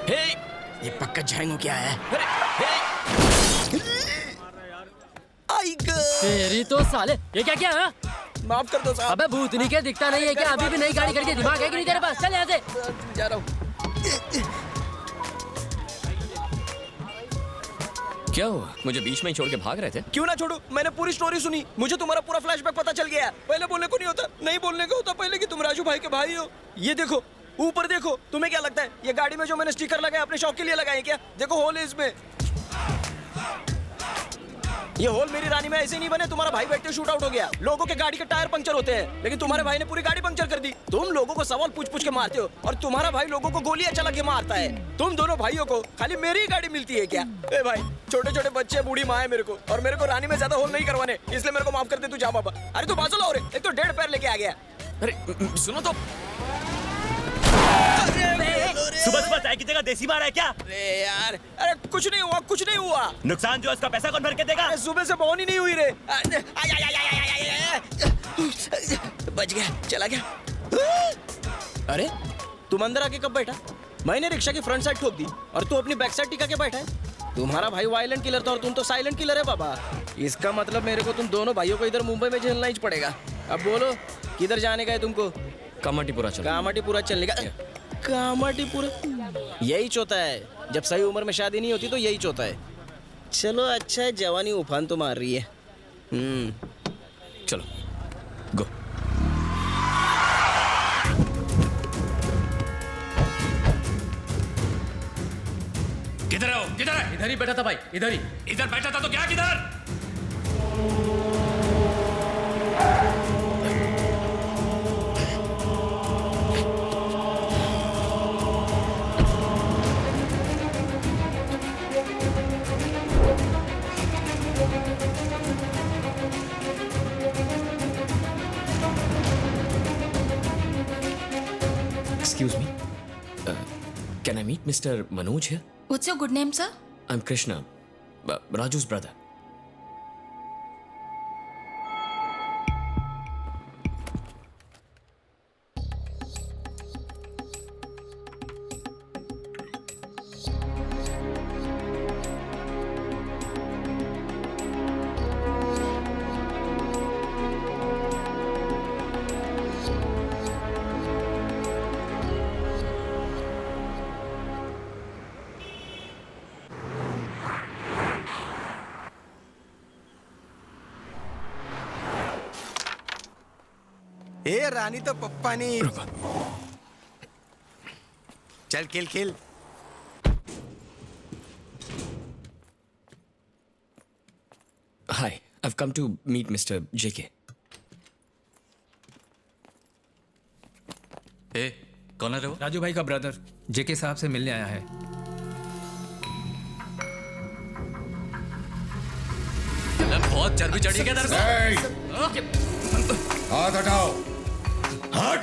हे, ये पक्का जाएंगे क्या है? अरे, आई तेरी तो साले, ये क्या है? माफ कर दो साहब। अबे भूतनी के दिखता नहीं है क्या? अभी भी नई गाड़ी खरीदी, दिमाग है कि नहीं तेरे पास? चल यहाँ से। जा रहा हूँ। क्या हुआ? मुझे बीच में ही छोड़ के भाग रहे थे? क्यों ना छोड़ू, मैंने पूरी स्टोरी सुनी, मुझे तुम्हारा पूरा फ्लैशबैक पता चल गया। पहले बोलने को नहीं होता, नहीं बोलने का होता पहले कि तुम राजू भाई के भाई हो। ये देखो, ऊपर देखो, तुम्हें क्या लगता है ये गाड़ी में जो मैंने स्टिकर लगाया अपने शौक के लिए लगाए क्या? देखो होल है इसमें। ये होल मेरी रानी में ऐसे नहीं बने, तुम्हारा भाई बैठते शूट आउट हो गया। लोगों के गाड़ी के टायर पंक्चर होते हैं, लेकिन तुम्हारे भाई ने पूरी गाड़ी पंक्चर कर दी। तुम लोगों को सवाल पूछ पूछ के मारते हो और तुम्हारा भाई लोगों को गोलियां चला के मारता है। तुम दोनों भाइयों को खाली मेरी ही गाड़ी मिलती है क्या? ए भाई, छोटे छोटे बच्चे, बूढ़ी माँ है मेरे को, और मेरे को रानी में ज्यादा होल नहीं करवाने, इसलिए मेरे को माफ कर दे। तू जा बाबा। अरे तू बाजू लाओ रे, एक तो 1.5 पैर लेके आ गया। अरे सुनो तो, सुबह सुबह चाय की जगह देसी मार है क्या? अरे यार, अरे कुछ नहीं हुआ, कुछ नहीं हुआ। नुकसान जो है उसका पैसा कौन भर के देगा? अरे सुबह से बॉन ही नहीं हुई रे। बच गया, चला गया। अरे तुम अंदर आके कब बैठा? मैंने रिक्शा की फ्रंट साइड ठोक दी और तू अपनी बैक साइड टिका के बैठा है। तुम्हारा भाई वायलेंट किलर था और तुम तो साइलेंट किलर है बाबा। इसका मतलब मेरे को तुम दोनों भाइयों को इधर मुंबई में झेलना ही पड़ेगा। अब बोलो किधर जाने का है तुमको? कामाटीपुरा चलो। कामाटीपुरा चलने का? कामाटीपुरा यही चौथा है, जब सही उम्र में शादी नहीं होती तो यही चौथा है। चलो अच्छा है, जवानी उफान तो मार रही है। चलो गो। किधर है वो? किधर है? इधर ही बैठा था भाई, इधर ही। इधर बैठा था तो क्या किधर? Excuse me. Can I meet Mr. Manoj here? What's your good name, sir? I'm Krishna, Raju's brother. ए रानी तो पप्पा ने। चल खेल खेल। Hi, I've come to meet Mr. JK. ए, कौन है वो? राजू भाई का ब्रदर जेके साहब से मिलने आया है। बहुत चर्बी चढ़ी क्या तेरे को? हाथ हटाओ। हट।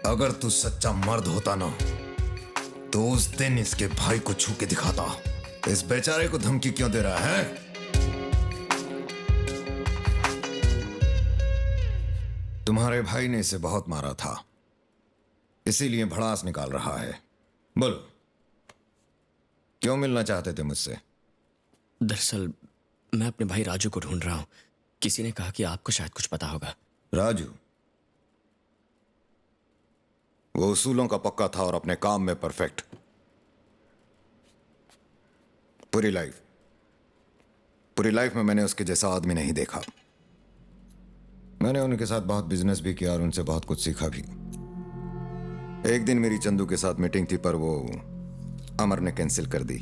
अगर तू सच्चा मर्द होता ना तो उस दिन इसके भाई को छू के दिखाता। इस बेचारे को धमकी क्यों दे रहा है? तुम्हारे भाई ने इसे बहुत मारा था, इसीलिए भड़ास निकाल रहा है। बोलो क्यों मिलना चाहते थे मुझसे? दरअसल मैं अपने भाई राजू को ढूंढ रहा हूँ। किसी ने कहा कि आपको शायद कुछ पता होगा। राजू वो उसूलों का पक्का था और अपने काम में परफेक्ट। पूरी लाइफ में मैंने उसके जैसा आदमी नहीं देखा। मैंने उनके साथ बहुत बिजनेस भी किया और उनसे बहुत कुछ सीखा भी। एक दिन मेरी चंदू के साथ मीटिंग थी पर वो अमर ने कैंसिल कर दी।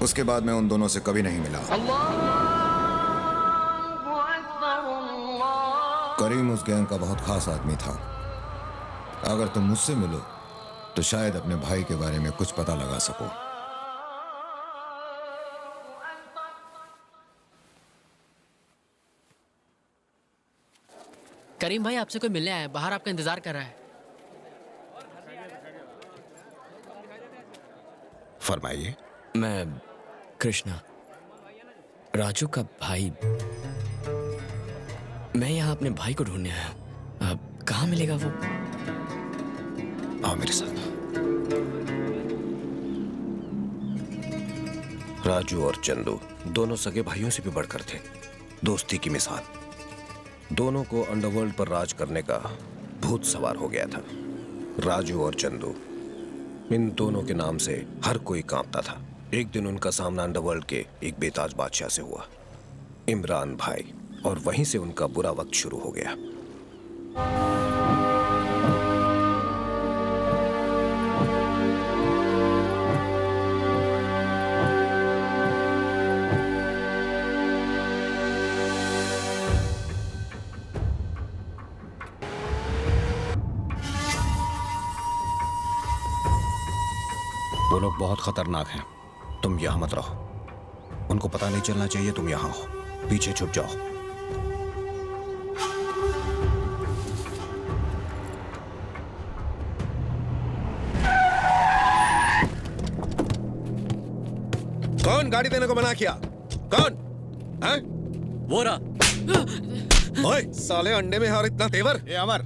उसके बाद मैं उन दोनों से कभी नहीं मिला। करीम उस गैंग का बहुत खास आदमी था। अगर तुम मुझसे मिलो तो शायद अपने भाई के बारे में कुछ पता लगा सको। करीम भाई आपसे कोई मिलने आया है, बाहर आपका इंतजार कर रहा है। फरमाइए। मैं कृष्णा, राजू का भाई। मैं यहाँ अपने भाई को ढूंढने आया हूँ। कहाँ मिलेगा वो? आओ मेरे साथ। राजू और चंदू दोनों सगे भाइयों से भी बढ़कर थे, दोस्ती की मिसाल। दोनों को अंडरवर्ल्ड पर राज करने का भूत सवार हो गया था। राजू और चंदू, इन दोनों के नाम से हर कोई कांपता था। एक दिन उनका सामना अंडरवर्ल्ड के एक बेताज बादशाह से हुआ, इमरान भाई, और वहीं से उनका बुरा वक्त शुरू हो गया। वो लोग बहुत खतरनाक हैं, तुम यहां मत रहो। उनको पता नहीं चलना चाहिए तुम यहां हो, पीछे छुप जाओ। कौन गाड़ी देने को मना किया? कौन है? वो रहा। ओए साले, अंडे में और इतना तेवर। ए अमर,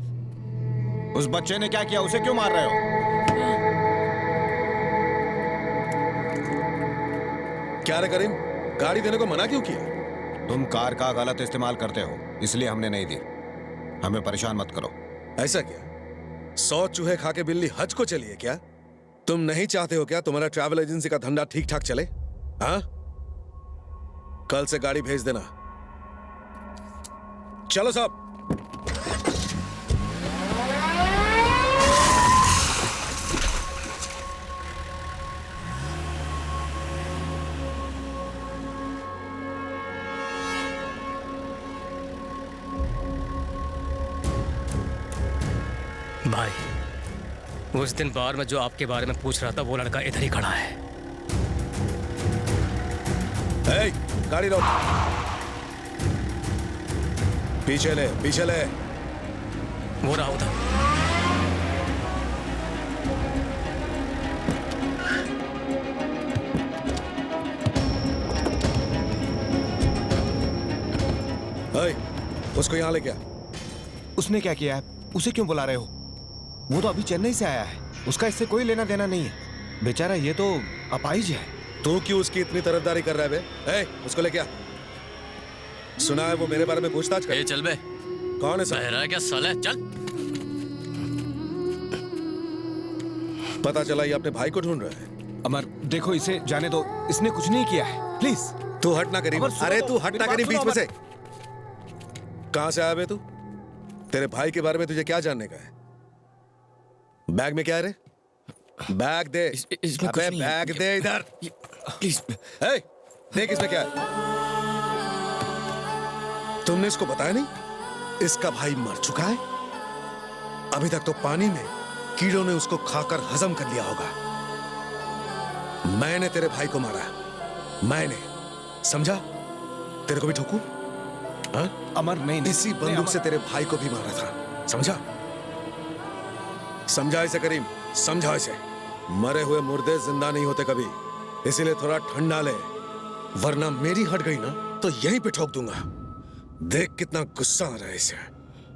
उस बच्चे ने क्या किया? उसे क्यों मार रहे हो? क्या रे करीम, गाड़ी देने को मना क्यों किया? तुम कार का गलत इस्तेमाल करते हो, इसलिए हमने नहीं दी। हमें परेशान मत करो। ऐसा क्या? 100 चूहे खा के बिल्ली हज को चली है क्या? तुम नहीं चाहते हो क्या तुम्हारा ट्रैवल एजेंसी का धंधा ठीक ठाक चले? हाँ, कल से गाड़ी भेज देना। चलो साहब। भाई, उस दिन बार में जो आपके बारे में पूछ रहा था वो लड़का इधर ही खड़ा है। ए, गाड़ी रोक। पीछे ले, पीछे ले। वो रहा उधर। ए, उसको यहां ले गया। उसने क्या किया है? उसे क्यों बुला रहे हो? वो तो अभी चेन्नई से आया है, उसका इससे कोई लेना देना नहीं है। बेचारा ये तो अपाहिज है। तू क्यों उसकी इतनी तरफदारी कर रहा है बे? ए, उसको ले क्या? सुना है वो मेरे बारे में पूछताछ कर। चल बे। कौन है सर? बहरा है क्या साले? चल। पता चला ये अपने भाई को ढूंढ रहा है। अमर देखो, इसे जाने दो, इसने कुछ नहीं किया है, प्लीज। तू हट ना करीम। अरे तू हट ना करीम बीच में से। कहां से आया बे तू? तेरे भाई के बारे में तुझे क्या जानने का है? बैग में क्या है रे? बैग दे। इसमें कुछ अबे नहीं है। बैग दे इधर। प्लीज। ए, देख इसमें क्या है। तुमने इसको बताया नहीं? इसका भाई मर चुका है। अभी तक तो पानी में कीड़ों ने उसको खाकर हजम कर लिया होगा। मैंने तेरे भाई को मारा, मैंने, समझा? तेरे को भी ठोकूं? हाँ? अमर नहीं, इसी बंदूक से तेरे भाई को भी मारा था, समझा? समझा इसे करीम, समझा इसे। मरे हुए मुर्दे जिंदा नहीं होते कभी, इसीलिए थोड़ा ठंडा ले, वरना मेरी हट गई ना तो यहीं पे ठोक दूंगा। देख कितना गुस्सा आ रहा है इसे।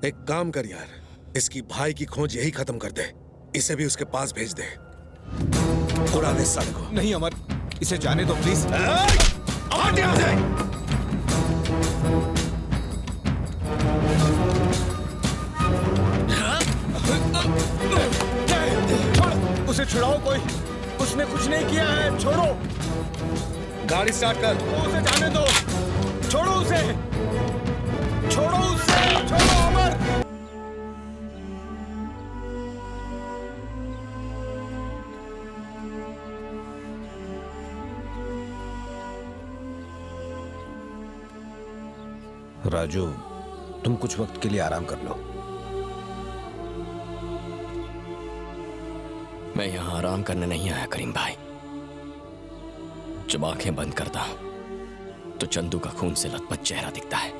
एक काम कर यार, इसकी भाई की खोज यही खत्म कर दे, इसे भी उसके पास भेज दे, उड़ा दे साले को। नहीं अमर, इसे जाने दो प्लीज। हट यहाँ से। उसे छुड़ाओ कोई, उसने कुछ नहीं किया है, छोड़ो। गाड़ी स्टार्ट कर। उसे जाने दो, छोड़ो उसे, छोड़ो उसे, छोड़ो अमर। राजू, तुम कुछ वक्त के लिए आराम कर लो। मैं यहाँ आराम करने नहीं आया करीम भाई। जब आंखें बंद करता तो चंदू का खून से लथपथ चेहरा दिखता है।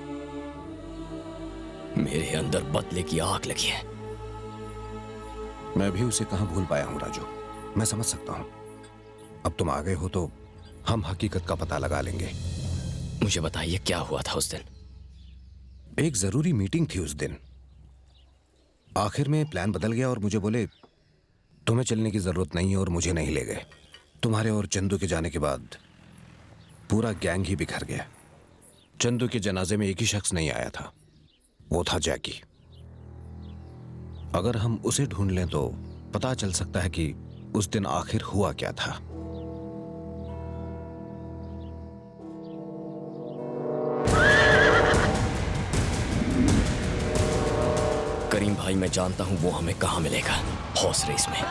मेरे अंदर बदले की आग लगी है। मैं भी उसे कहां भूल पाया हूं राजू, मैं समझ सकता हूं। अब तुम आ गए हो तो हम हकीकत का पता लगा लेंगे। मुझे बताइए क्या हुआ था उस दिन? एक जरूरी मीटिंग थी उस दिन। आखिर में प्लान बदल गया और मुझे बोले तुम्हें चलने की जरूरत नहीं है और मुझे नहीं ले गए। तुम्हारे और चंदू के जाने के बाद पूरा गैंग ही बिखर गया। चंदू के जनाजे में एक ही शख्स नहीं आया था, वो था जैकी। अगर हम उसे ढूंढ लें तो पता चल सकता है कि उस दिन आखिर हुआ क्या था। करीम भाई, मैं जानता हूँ वो हमें कहाँ मिलेगा, हॉर्स रेस में।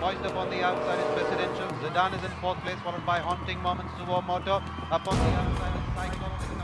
Poised upon the outside is Presidential. Zidane is in fourth place, followed by Haunting Moments, Suo Moto. Up on the outside is Cyclone.